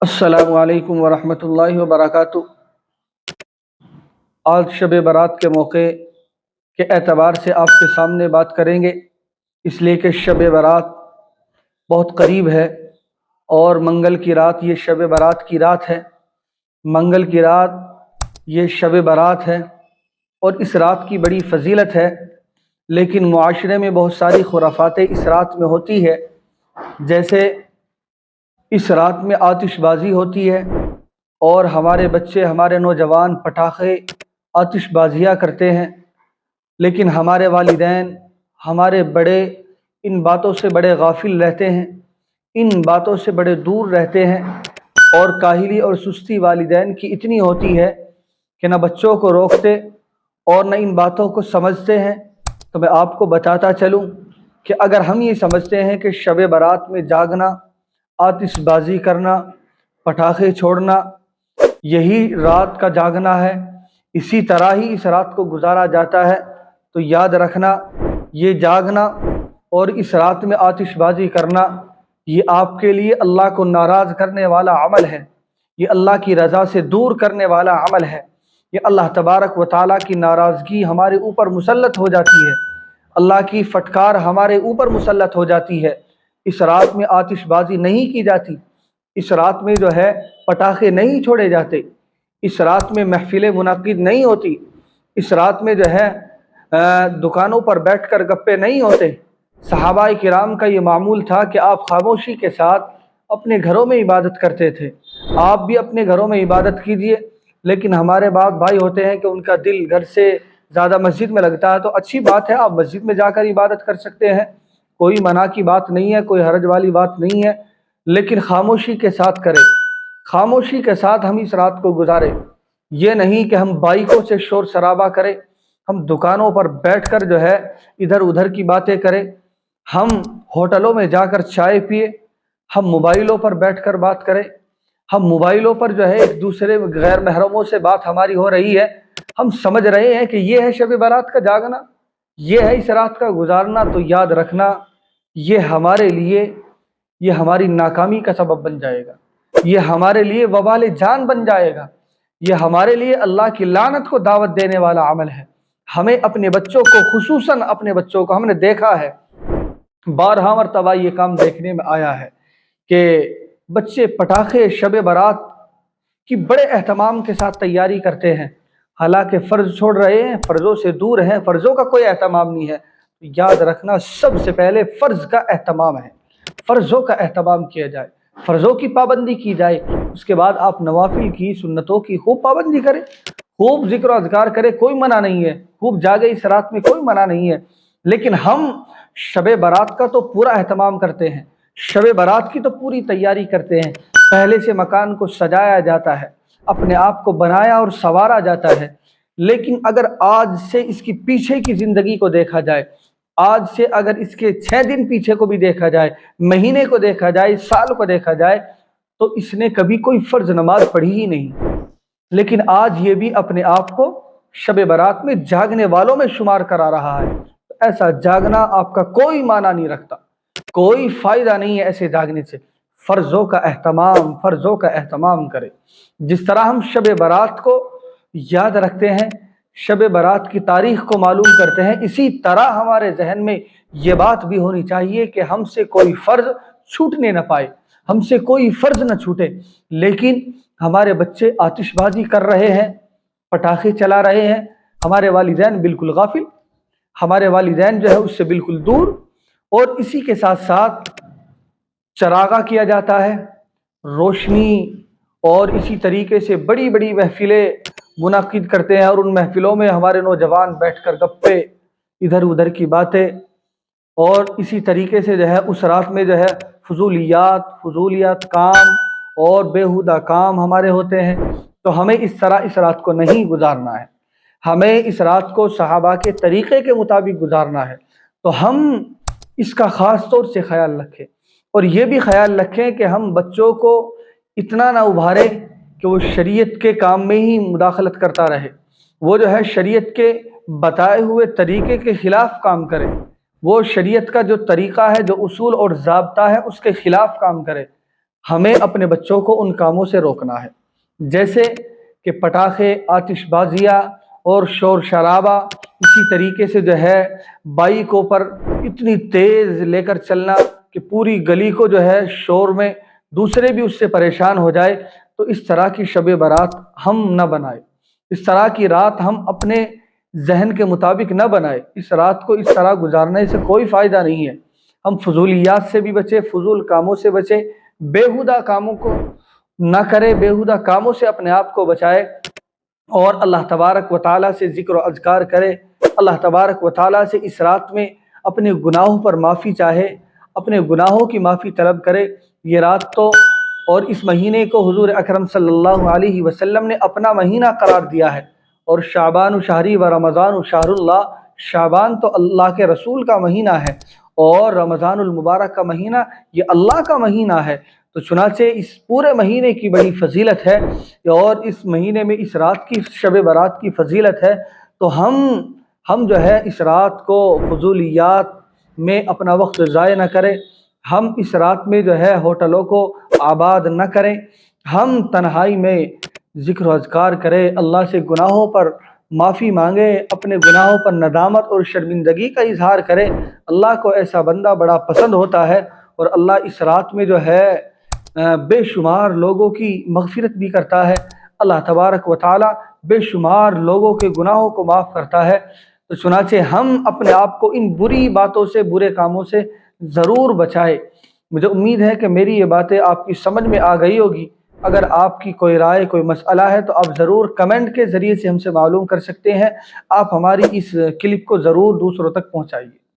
السلام علیکم ورحمۃ اللہ وبرکاتہ۔ آج شب برات کے موقع کے اعتبار سے آپ کے سامنے بات کریں گے، اس لیے کہ شب برات بہت قریب ہے اور منگل کی رات یہ شب برات کی رات ہے۔ منگل کی رات یہ شب برات ہے اور اس رات کی بڑی فضیلت ہے، لیکن معاشرے میں بہت ساری خرافاتیں اس رات میں ہوتی ہے، جیسے اس رات میں آتش بازی ہوتی ہے اور ہمارے بچے ہمارے نوجوان پٹاخے آتش بازیاں کرتے ہیں، لیکن ہمارے والدین ہمارے بڑے ان باتوں سے بڑے غافل رہتے ہیں، ان باتوں سے بڑے دور رہتے ہیں، اور کاہلی اور سستی والدین کی اتنی ہوتی ہے کہ نہ بچوں کو روکتے اور نہ ان باتوں کو سمجھتے ہیں۔ تو میں آپ کو بتاتا چلوں کہ اگر ہم یہ سمجھتے ہیں کہ شب برات میں جاگنا، آتش بازی کرنا، پٹاخے چھوڑنا یہی رات کا جاگنا ہے، اسی طرح ہی اس رات کو گزارا جاتا ہے، تو یاد رکھنا یہ جاگنا اور اس رات میں آتش بازی کرنا یہ آپ کے لیے اللہ کو ناراض کرنے والا عمل ہے، یہ اللہ کی رضا سے دور کرنے والا عمل ہے، یہ اللہ تبارک و تعالیٰ کی ناراضگی ہمارے اوپر مسلط ہو جاتی ہے، اللہ کی فٹکار ہمارے اوپر مسلط ہو جاتی ہے۔ اس رات میں آتش بازی نہیں کی جاتی، اس رات میں پٹاخے نہیں چھوڑے جاتے، اس رات میں محفلیں منعقد نہیں ہوتی، اس رات میں دکانوں پر بیٹھ کر گپے نہیں ہوتے۔ صحابہ کرام کا یہ معمول تھا کہ آپ خاموشی کے ساتھ اپنے گھروں میں عبادت کرتے تھے، آپ بھی اپنے گھروں میں عبادت کیجئے، لیکن ہمارے بعض بھائی ہوتے ہیں کہ ان کا دل گھر سے زیادہ مسجد میں لگتا ہے، تو اچھی بات ہے، آپ مسجد میں جا کر عبادت کر سکتے ہیں، کوئی منع کی بات نہیں ہے، کوئی حرج والی بات نہیں ہے، لیکن خاموشی کے ساتھ کریں، خاموشی کے ساتھ ہم اس رات کو گزاریں۔ یہ نہیں کہ ہم بائکوں سے شور شرابہ کریں، ہم دکانوں پر بیٹھ کر ادھر ادھر کی باتیں کریں، ہم ہوٹلوں میں جا کر چائے پیے، ہم موبائلوں پر بیٹھ کر بات کریں، ہم موبائلوں پر ایک دوسرے غیر محرموں سے بات ہماری ہو رہی ہے، ہم سمجھ رہے ہیں کہ یہ ہے شب برات کا جاگنا، یہ ہے اس رات کا گزارنا، تو یاد رکھنا یہ ہمارے لیے یہ ہماری ناکامی کا سبب بن جائے گا، یہ ہمارے لیے وبال جان بن جائے گا، یہ ہمارے لیے اللہ کی لعنت کو دعوت دینے والا عمل ہے۔ ہمیں اپنے بچوں کو، خصوصاً اپنے بچوں کو، ہم نے دیکھا ہے بارہا مرتبہ یہ کام دیکھنے میں آیا ہے کہ بچے پٹاخے شب برات کی بڑے اہتمام کے ساتھ تیاری کرتے ہیں، حالانکہ فرض چھوڑ رہے ہیں، فرضوں سے دور ہیں، فرضوں کا کوئی اہتمام نہیں ہے۔ یاد رکھنا سب سے پہلے فرض کا اہتمام ہے، فرضوں کا اہتمام کیا جائے، فرضوں کی پابندی کی جائے، اس کے بعد آپ نوافل کی، سنتوں کی خوب پابندی کریں، خوب ذکر و اذکار کریں، کوئی منع نہیں ہے، خوب جاگے اس رات میں، کوئی منع نہیں ہے، لیکن ہم شب برات کا تو پورا اہتمام کرتے ہیں، شب برات کی تو پوری تیاری کرتے ہیں، پہلے سے مکان کو سجایا جاتا ہے، اپنے آپ کو بنایا اور سنوارا جاتا ہے، لیکن اگر آج سے اس کی پیچھے کی زندگی کو دیکھا جائے، آج سے اگر اس کے 6 دن پیچھے کو بھی دیکھا جائے، مہینے کو دیکھا جائے، سال کو دیکھا جائے، تو اس نے کبھی کوئی فرض نماز پڑھی ہی نہیں، لیکن آج یہ بھی اپنے آپ کو شب برات میں جاگنے والوں میں شمار کرا رہا ہے۔ ایسا جاگنا آپ کا کوئی معنی نہیں رکھتا، کوئی فائدہ نہیں ہے ایسے جاگنے سے، فرضوں کا اہتمام کرے۔ جس طرح ہم شب برات کو یاد رکھتے ہیں، شب برات کی تاریخ کو معلوم کرتے ہیں، اسی طرح ہمارے ذہن میں یہ بات بھی ہونی چاہیے کہ ہم سے کوئی فرض چھوٹنے نہ پائے، ہم سے کوئی فرض نہ چھوٹے، لیکن ہمارے بچے آتش بازی کر رہے ہیں، پٹاخے چلا رہے ہیں، ہمارے والدین بالکل غافل، ہمارے والدین اس سے بالکل دور، اور اسی کے ساتھ ساتھ چراغاں کیا جاتا ہے، روشنی، اور اسی طریقے سے بڑی بڑی محفلیں منعقد کرتے ہیں، اور ان محفلوں میں ہمارے نوجوان بیٹھ کر گپے، ادھر ادھر کی باتیں، اور اسی طریقے سے اس رات میں فضولیات کام اور بیہودہ کام ہمارے ہوتے ہیں، تو ہمیں اس طرح اس رات کو نہیں گزارنا ہے، ہمیں اس رات کو صحابہ کے طریقے کے مطابق گزارنا ہے، تو ہم اس کا خاص طور سے خیال رکھیں، اور یہ بھی خیال رکھیں کہ ہم بچوں کو اتنا نہ ابھارے کہ وہ شریعت کے کام میں ہی مداخلت کرتا رہے، وہ شریعت کے بتائے ہوئے طریقے کے خلاف کام کرے، وہ شریعت کا جو طریقہ ہے، جو اصول اور ضابطہ ہے، اس کے خلاف کام کرے۔ ہمیں اپنے بچوں کو ان کاموں سے روکنا ہے، جیسے کہ پٹاخے، آتش بازیاں اور شور شرابہ، اسی طریقے سے جو ہے بائکوں پر اتنی تیز لے کر چلنا کہ پوری گلی کو جو ہے شور میں دوسرے بھی اس سے پریشان ہو جائے۔ تو اس طرح کی شب برات ہم نہ بنائیں، اس طرح کی رات ہم اپنے ذہن کے مطابق نہ بنائیں۔ اس رات کو اس طرح گزارنے سے کوئی فائدہ نہیں ہے۔ ہم فضولیات سے بھی بچیں، فضول کاموں سے بچیں، بیہودہ کاموں کو نہ کرے، بیہودہ کاموں سے اپنے آپ کو بچائے، اور اللہ تبارک و تعالیٰ سے ذکر و اذکار کرے۔ اللہ تبارک و تعالیٰ سے اس رات میں اپنے گناہوں پر معافی چاہے، اپنے گناہوں کی معافی طلب کرے۔ یہ رات تو اور اس مہینے کو حضور اکرم صلی اللہ علیہ وسلم نے اپنا مہینہ قرار دیا ہے، اور شعبان شہری و رمضان شہر اللہ، شعبان تو اللہ کے رسول کا مہینہ ہے، اور رمضان المبارک کا مہینہ یہ اللہ کا مہینہ ہے۔ تو چنانچہ اس پورے مہینے کی بڑی فضیلت ہے، اور اس مہینے میں اس رات کی، شب برات کی فضیلت ہے۔ تو ہم جو ہے اس رات کو فضولیات میں اپنا وقت ضائع نہ کریں، ہم اس رات میں جو ہے ہوٹلوں کو آباد نہ کریں، ہم تنہائی میں ذکر و اذکار کریں، اللہ سے گناہوں پر معافی مانگے، اپنے گناہوں پر ندامت اور شرمندگی کا اظہار کرے۔ اللہ کو ایسا بندہ بڑا پسند ہوتا ہے، اور اللہ اس رات میں جو ہے بے شمار لوگوں کی مغفرت بھی کرتا ہے۔ اللہ تبارک و تعالیٰ بے شمار لوگوں کے گناہوں کو معاف کرتا ہے۔ تو چنانچہ ہم اپنے آپ کو ان بری باتوں سے، برے کاموں سے ضرور بچائے۔ مجھے امید ہے کہ میری یہ باتیں آپ کی سمجھ میں آ گئی ہوگی۔ اگر آپ کی کوئی رائے، کوئی مسئلہ ہے تو آپ ضرور کمنٹ کے ذریعے سے ہم سے معلوم کر سکتے ہیں۔ آپ ہماری اس کلپ کو ضرور دوسروں تک پہنچائیے۔